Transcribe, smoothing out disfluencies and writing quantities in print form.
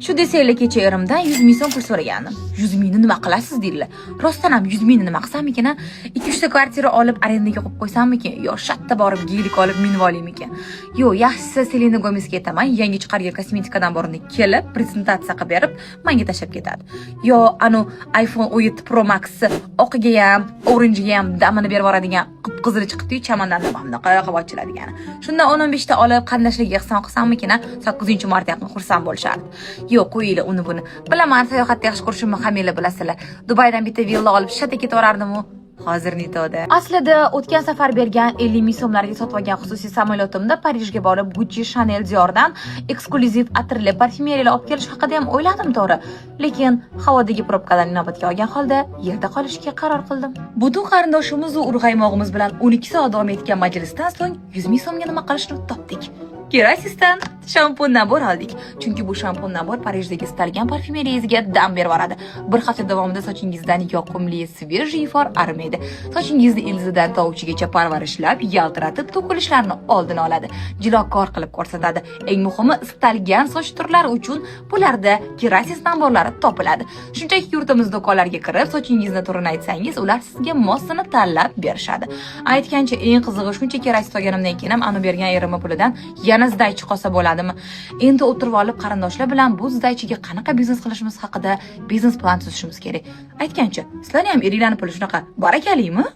Shu desanglar kecha erimdan 100 ming so'm pul so'ragandim. 100 mingni nima qilasiz deydilar. Rostdan ham 100 mingni nima qilsamikin? 2-3 ta kvartira olib arendaga qo'yib qo'ysammikin? Yo shatta borib giylik olib minib olaymikin? Yo, yaxshisi Selena Gomezga ketaman, yangi chiqargan kosmetikadan borini kelib, prezentatsiya qilib berib, menga tashab ketadi. Yo, iPhone 17 Pro Max oqiga ham, orange'ga ham damini berib yoradigan qip-qizili chiqibdi, chamandan mana qayoqqa ochiladigan. Shundan 15 ta olib qandashlarga ehson qilsammikin, 9-marta yaqin xursand bo'lishardi. Yo'q, qo'yinglar uni buni. Bilaman, sayohatni yaxshi ko'rishimni hammanglar bilasizlar. Dubaydan bitta villa olib shata ketaverardim-ku. Hozir nitoda. Aslida o'tgan safar bergan 50 ming so'mlarga sotib olgan xususiy samolyotimda Parijga borib Gucci, Chanel, Dior'dan eksklyuziv atirli parfyumeriyalar olib kelish haqida ham o'yladim to'g'ri. Lekin havodagi probkalarni inobatga olgan holda yerda qolishga qaror qildim. Butun qarindoshimiz va urg'aymog'imiz bilan 12 soat davom etgan majlisdan so'ng 100 ming so'mga nima qilishni topdik. Kerasisdan shampun nabor oldik. Chunki bu shampun nabor Parijdagi istalgan parfyumeriyangizga dam berib boradi. Bir hafta davomida sochingizdan yoqimli, svejiy ifor arimaydi. Sochingizni ildizidan tovuchigacha parvarishlab, yaltiratib, to'kilishlarni oldini oladi. Jilokor qilib ko'rsatadi. Eng muhimi, istalgan soch turlari uchun bularda Kerasis namborlari topiladi. Shunchaki yurtimiz do'konlariga kirib, sochingizni turini aytsangiz, ular sizga mosini tanlab berishadi. Aytgancha, eng qizig'i shuncha Kerasis olganimdan keyin ham anu bergan erimning pulidan yana zdaychi qolsa bo'ladimi? Endi o'tirib olib qarindoshlar bilan bu zdaychiga qanaqa biznes qilishimiz haqida biznes plan tuzishimiz kerak. Aytgancha, sizlarning ham eringlarning puli shunaqa barakalimi?